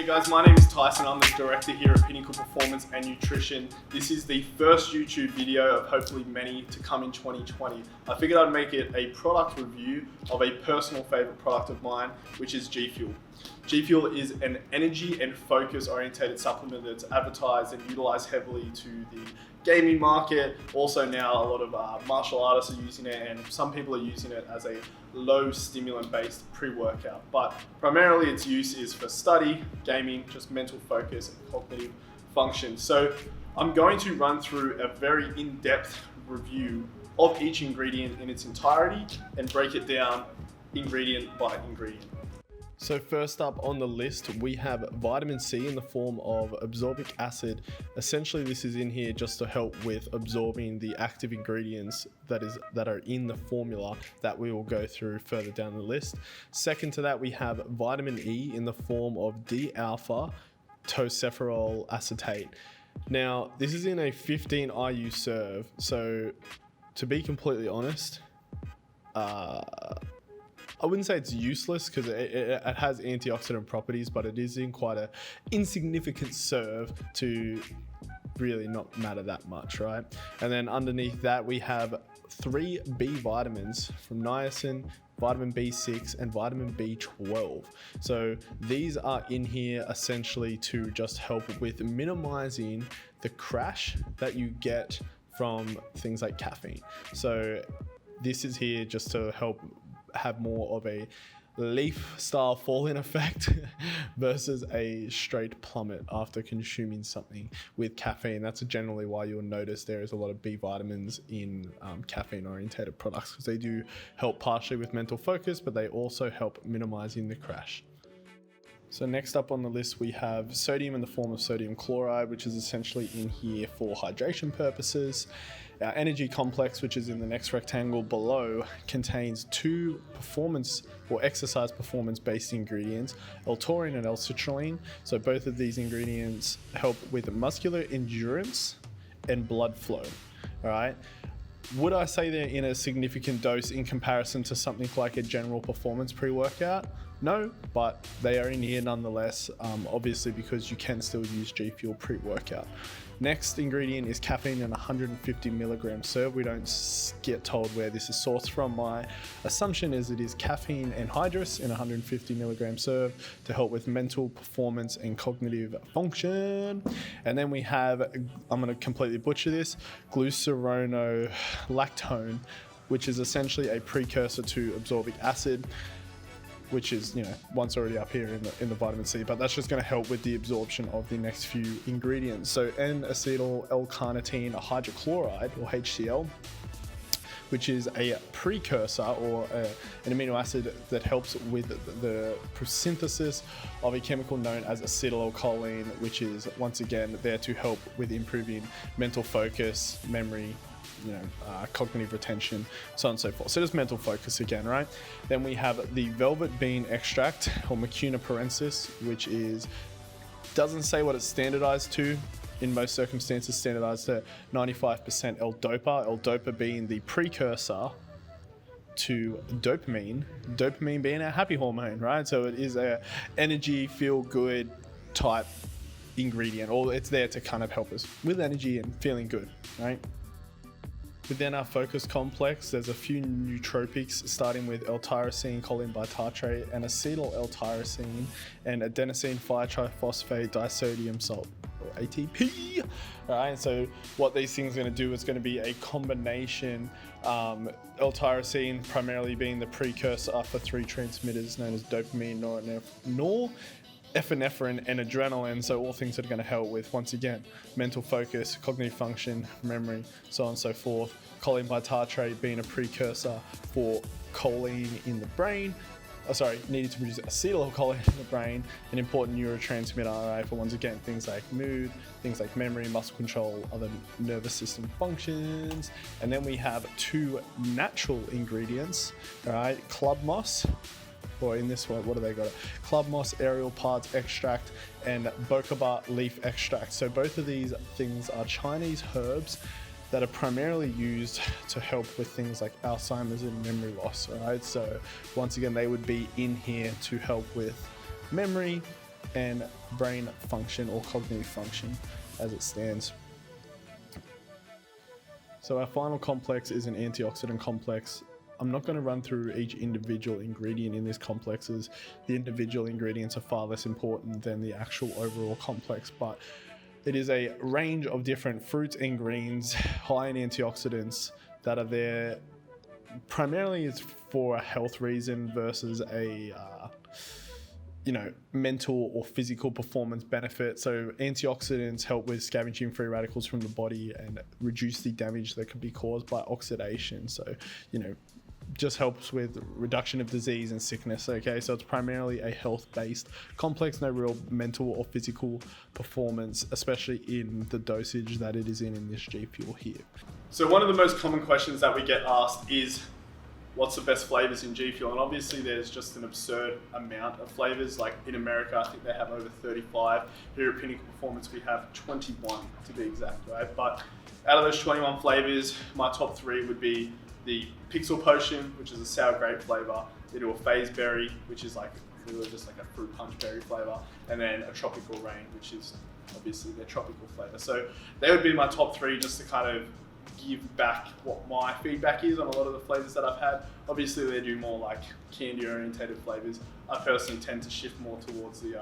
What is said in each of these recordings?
guys, my name is Tyson. I'm the director here at Pinnacle Performance and Nutrition. This is the first YouTube video of hopefully many to come in 2020. I figured I'd make it a product review of a personal favorite product of mine, which is GFUEL. GFUEL is an energy and focus orientated supplement that's advertised and utilized heavily to the gaming market. Also now a lot of martial artists are using it, and some people are using it as a low stimulant based pre-workout, but primarily its use is for study, gaming, just mental focus and cognitive function. So I'm going to run through a very in-depth review of each ingredient in its entirety and break it down ingredient by ingredient. So first up on the list, we have vitamin C in the form of absorbic acid. Essentially, this is in here just to help with absorbing the active ingredients that are in the formula that we will go through further down the list. Second to that, we have vitamin E in the form of D-alpha tocopherol acetate. Now, this is in a 15 IU serve. So to be completely honest, I wouldn't say it's useless because it has antioxidant properties, but it is in quite an insignificant serve to really not matter that much, right? And then underneath that, we have 3 B vitamins from niacin, vitamin B6 and vitamin B12. So these are in here essentially to just help with minimizing the crash that you get from things like caffeine. So this is here just to help have more of a leaf style fall-in effect versus a straight plummet after consuming something with caffeine. That's generally why you'll notice there is a lot of B vitamins in caffeine orientated products, because they do help partially with mental focus, but they also help minimizing the crash. So next up on the list, we have sodium in the form of sodium chloride, which is essentially in here for hydration purposes. Our energy complex, which is in the next rectangle below, contains 2 performance or exercise performance based ingredients, L-taurine and L-citrulline. So both of these ingredients help with muscular endurance and blood flow. All right. Would I say they're in a significant dose in comparison to something like a general performance pre-workout? No, but they are in here nonetheless, obviously because you can still use GFUEL pre-workout. Next ingredient is caffeine in 150 milligram serve. We don't get told where this is sourced from. My assumption is it is caffeine anhydrous in 150 milligram serve to help with mental performance and cognitive function. And then we have, I'm going to completely butcher this, glucuronolactone, which is essentially a precursor to absorbic acid, which is, once already up here in the vitamin C, but that's just going to help with the absorption of the next few ingredients. So N-acetyl L-carnitine hydrochloride, or HCl, which is a precursor or an amino acid that helps with the synthesis of a chemical known as acetylcholine, which is once again there to help with improving mental focus, memory, cognitive retention, so on and so forth. So just mental focus again, right? Then we have the velvet bean extract, or Mucuna parensis, which doesn't say what it's standardized to. In most circumstances, standardized to 95% L-dopa. L-dopa being the precursor to dopamine. Dopamine being our happy hormone, right? So it is a energy, feel good type ingredient, or it's there to kind of help us with energy and feeling good, right? Within our focus complex, there's a few nootropics starting with L-tyrosine, choline bitartrate, and acetyl L-tyrosine, and adenosine 5-triphosphate disodium salt, or ATP. All right, so what these things are going to do is going to be a combination, L-tyrosine primarily being the precursor for 3 transmitters known as dopamine, epinephrine and adrenaline, so all things that are going to help with, once again, mental focus, cognitive function, memory, so on and so forth. Choline bitartrate being a precursor for choline in the brain, needed to produce acetylcholine in the brain, an important neurotransmitter, right, for once again things like mood, things like memory, muscle control, other nervous system functions. And then we have 2 natural ingredients, all right, club moss, or in this one, what do they got? Club moss aerial parts extract and bokoba leaf extract. So both of these things are Chinese herbs that are primarily used to help with things like Alzheimer's and memory loss, all right? So once again, they would be in here to help with memory, and brain function or cognitive function as it stands. So our final complex is an antioxidant complex. I'm not going to run through each individual ingredient in this complex, as the individual ingredients are far less important than the actual overall complex, but it is a range of different fruits and greens high in antioxidants that are there primarily is for a health reason versus a mental or physical performance benefit. So antioxidants help with scavenging free radicals from the body and reduce the damage that can be caused by oxidation. So, just helps with reduction of disease and sickness. Okay, so it's primarily a health-based complex, no real mental or physical performance, especially in the dosage that it is in this G Fuel here. So one of the most common questions that we get asked is, what's the best flavors in G Fuel? And obviously there's just an absurd amount of flavors. Like in America, I think they have over 35. Here at Pinnacle Performance, we have 21 to be exact, right? But out of those 21 flavors, my top 3 would be the Pixel Potion, which is a sour grape flavor. They do a Phase Berry, which is like literally just like a fruit punch berry flavor, and then a Tropical Rain, which is obviously their tropical flavor. So they would be my top 3, just to kind of give back what my feedback is on a lot of the flavors that I've had. Obviously they do more like candy orientated flavors. I personally tend to shift more towards the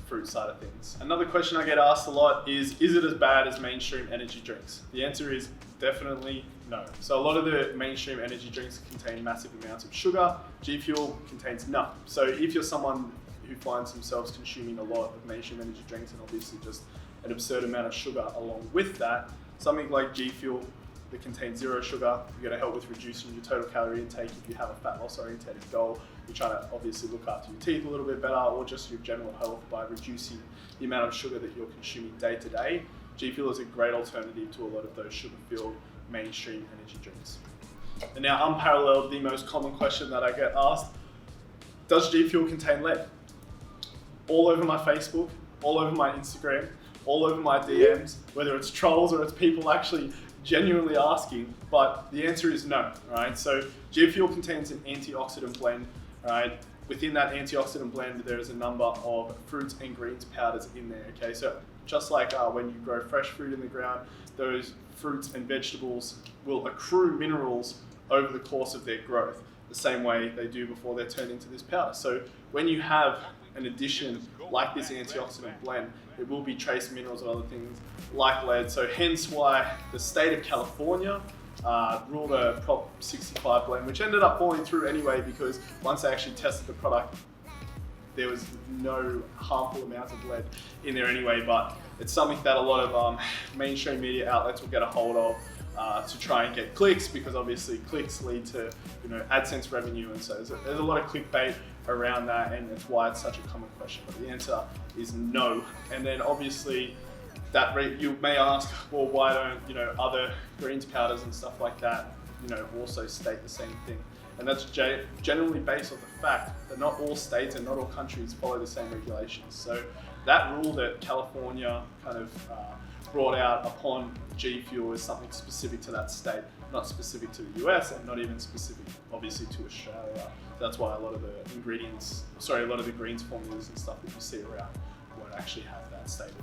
fruit side of things. Another question I get asked a lot is it as bad as mainstream energy drinks? The answer is definitely no. So a lot of the mainstream energy drinks contain massive amounts of sugar. G Fuel contains none. So if you're someone who finds themselves consuming a lot of mainstream energy drinks and obviously just an absurd amount of sugar along with that, something like G Fuel that contains 0 sugar, you're going to help with reducing your total calorie intake if you have a fat loss orientated goal. You're trying to obviously look after your teeth a little bit better, or just your general health by reducing the amount of sugar that you're consuming day to day. G Fuel is a great alternative to a lot of those sugar-filled mainstream energy drinks. And now, unparalleled, the most common question that I get asked, does G Fuel contain lead? All over my Facebook, all over my Instagram, all over my DMs, whether it's trolls or it's people actually genuinely asking, but the answer is no, right? So G Fuel contains an antioxidant blend, right? Within that antioxidant blend, there is a number of fruits and greens powders in there, okay? So just like when you grow fresh fruit in the ground, those fruits and vegetables will accrue minerals over the course of their growth, the same way they do before they're turned into this powder. So when you have an addition like this antioxidant blend, it will be trace minerals and other things like lead. So hence why the state of California ruled a Prop 65 blend, which ended up falling through anyway, because once they actually tested the product, there was no harmful amounts of lead in there anyway. But it's something that a lot of mainstream media outlets will get a hold of to try and get clicks, because obviously clicks lead to AdSense revenue, and so there's a lot of clickbait around that, and that's why it's such a common question. But the answer is no. And then obviously you may ask, well, why don't other greens powders and stuff like that also state the same thing? And that's generally based on the fact that not all states and not all countries follow the same regulations. So that rule that California kind of brought out upon G Fuel is something specific to that state, not specific to the US, and not even specific, obviously, to Australia. That's why a lot of the greens formulas and stuff that you see around won't actually have that stated.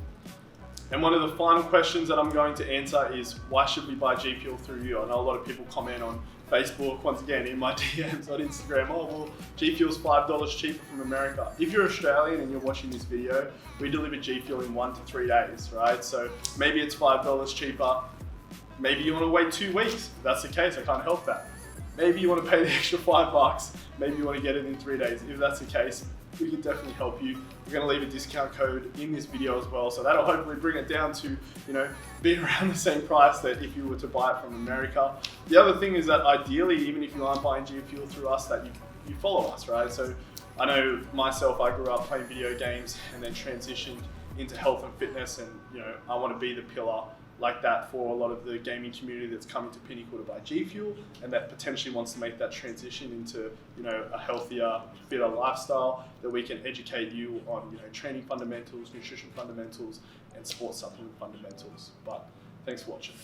And one of the final questions that I'm going to answer is, why should we buy G Fuel through you? I know a lot of people comment on Facebook, once again, in my DMs on Instagram, oh, well, G Fuel's $5 cheaper from America. If you're Australian and you're watching this video, we deliver G Fuel in 1 to 3 days, right? So maybe it's $5 cheaper. Maybe you want to wait 2 weeks. If that's the case, I can't help that. Maybe you want to pay the extra $5. Maybe you want to get it in 3 days. If that's the case, we can definitely help you. We're going to leave a discount code in this video as well, so that'll hopefully bring it down to be around the same price that if you were to buy it from America. The other thing is that ideally, even if you aren't buying G Fuel through us, that you follow us, right? So I know myself, I grew up playing video games and then transitioned into health and fitness, and I want to be the pillar like that for a lot of the gaming community that's coming to Pinnacle to buy G Fuel, and that potentially wants to make that transition into a healthier, fitter lifestyle, that we can educate you on training fundamentals, nutrition fundamentals, and sports supplement fundamentals. But thanks for watching.